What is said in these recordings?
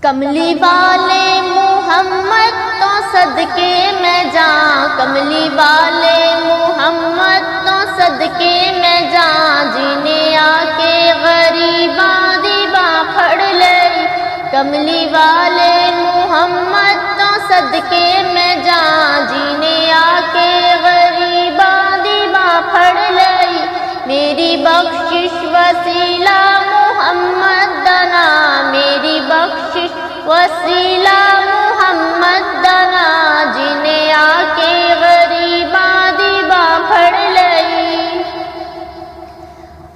कमली वाले मोहम्मद तो सदके मैं जाऊं, कमली वाले मोहम्मद तो सदके मैं जाऊं, जीने आके गरीबा दीबा फड़ लई। कमली वाले मोहम्मद तो सदके मैं जाऊं, जीने आके गरीबा दीबा फड़ लई। मेरी बख्शिश वसीला मोहम्मद दना, मेरी बख्शिश वसीला मोहम्मद दना, जिने आके गरीबा दीबा फड़ लई।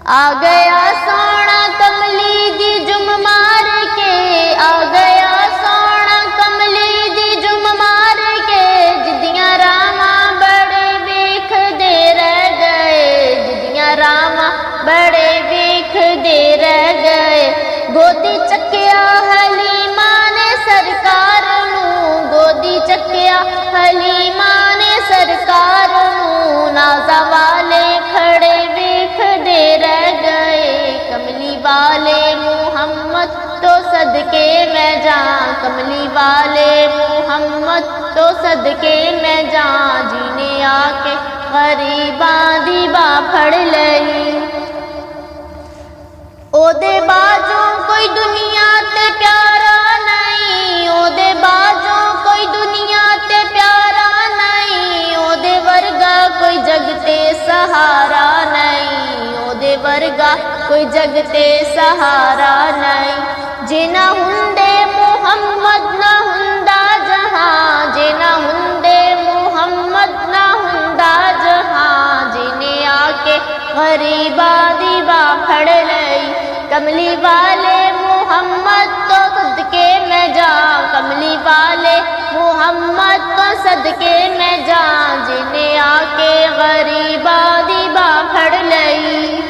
आ गया सोना कमली दी जुम मार के, आ गया सोना कमली दी जुम मार के, जिदियां रामा बड़े वेख दे रह गए, जिदियां रामा बड़े वेख दे रह गए। गोदी चक्या हलीमा ने सरकार नूं, गोदी चक्या हलीमा ने सरकार नूं, नाज़ा वाले खड़े वेख दे रह गए। कमली वाले मोहम्मद तो सदके मैं जाऊं, कमली वाले मोहम्मद तो सदके मैं जाऊं, जीने आके गरीबा दीबा फड़ लई। ओदे बाजों कोई दुनिया ते प्यारा नहीं, ओदे बाजों कोई दुनिया ते प्यारा नहीं, ओदे वर्गा कोई जगते सहारा नहीं, ओदे वर्गा कोई जगते सहारा नहीं। जिना हुंदे मोहम्मद ना हुंदा जहां, जिना हुंदे मोहम्मद ना हुंदा जहां, जिने आके गरीबा दीबा फड़ लई। कमली वाले मोहम्मद तो सदके मैं जाऊं, कमली वाले मोहम्मद तो सदके मैं जाऊं, जिने आके गरीबा दीबा फड़ लई।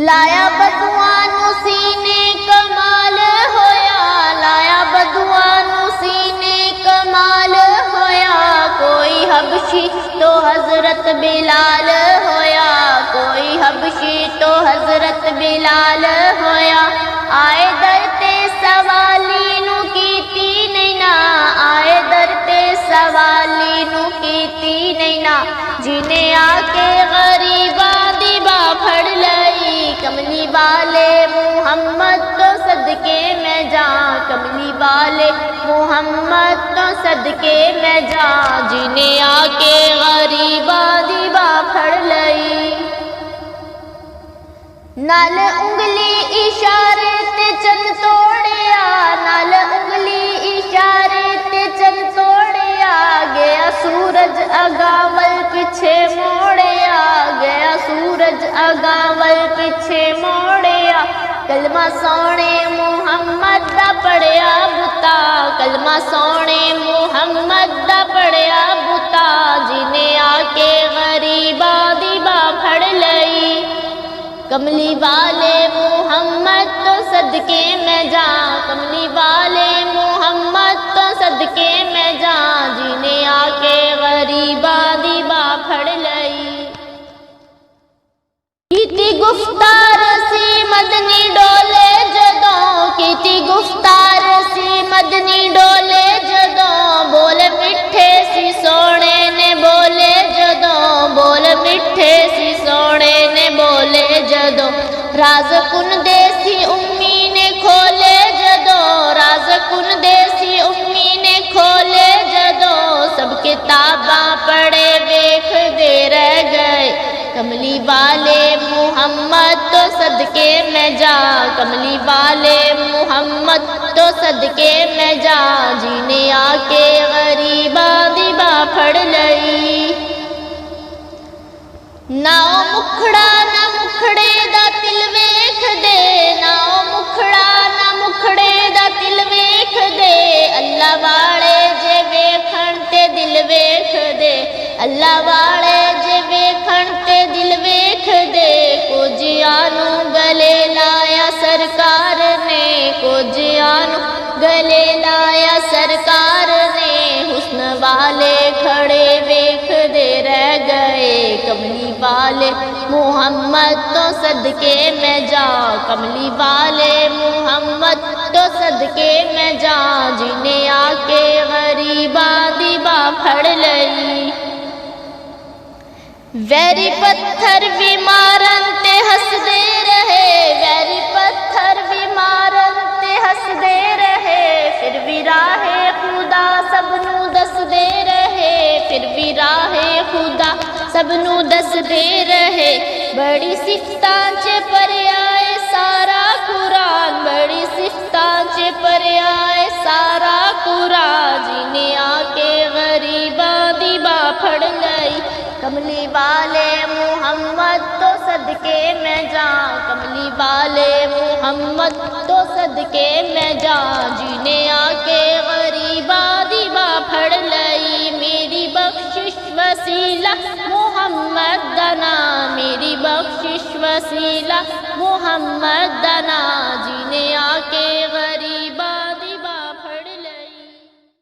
लाया बदुआनू सीने कमाल होया, लाया बदुआनू सीने कमाल होया, कोई हबशी तो हजरत बिलाल होया, कोई हबशी तो हजरत बिलाल होया। आए दरते सवाली नू कीती नहीं ना, आए दरते सवाली नू कीती नहीं ना, जिने आके गरीबा दीबा फड़ लई। कमली वाले मोहम्मद तो सदके मैं जाऊं, कमली वाले मोहम्मद तो सदके मैं जाऊं, जिने आके गरीबा दीबा फड़ लई। नाल उंगली इशारे ते चन तोड़िया, नाल उंगली इशारे ते चन तोड़िया, गया सूरज अगावल पीछे मोड़िया, गया सूरज अगावल पीछे मोड़िया। कलमा सोने मोहम्मद दा पढ़िया बुता, कलमा सोने मोहम्मद दा पढ़िया बुता, जिने आके गरीबा दीबा फड़ लई। कमली वाले मोहम्मद तो सदके मैं जाऊं, कमली वाले मोहम्मद तो सदके मैं जाऊं, जिने आके गरीबा दीबा फड़ लई। कीती गुफ्तार सी मदनी डोले जदों, कीती गुफ्तार सी मदनी डोले जदों, बोल मिठे सी सोने ने बोले जदों, बोल मिठे सी सोने ने बोले जदों। राज कुन देसी उम्मी ने खोले जदों, राज कुन देसी उम्मी ने खोले जदों, सब किताबां पढ़े वेख दे रह गए। कमली वाले मोहम्मद तो सदके मैं जाऊं, कमली वाले मोहम्मद तो सदके मैं जाऊं, जिने आके गरीबा दीबा फड़ लई। नाओ मुखड़ा ना मुखड़े दा तिल वेख दे, नाओ मुखड़ा ना मुखड़े दा तिल वेख दे, अल्लाह वाले जे वेखण ते दिल वेख दे, अल्लाह वाले जे वेखण ते दिल वेख दे। कुजियानू गले लाया सरकार ने, कुजियानू गले लाया सरकार ने, हुस्न वाले खड़े वेख दे रह गए। कमली वाले मोहम्मद तो सदके मैं जाऊं, कमली वाले मोहम्मद तो वैरी पत्थर भी मारन ते हसदे रहे, वैरी पत्थर भी मारन ते हसदे रहे, फिर भी राहे खुदा सबनू दसदे रहे, फिर भी राहे खुदा सबनू दसदे रहे। बड़ी सिफतां च भरिया है सारा कुरान, बड़ी सिफतां च भरिया है सारा कुरान, जिन्हें आके गरीबां दी बाह फड़ लई, कमली वाले मुहम्मद तो सदके मैं जाऊं, कमली वाले मुहम्मद तो सदके मैं जाऊं, जिन्हें आके गरीबां दी बाह फड़ लई। मेरी बख्शिश वसीला मुहम्मद दना, मेरी बख्शिश वसीला मुहम्मद दना, जिन्हें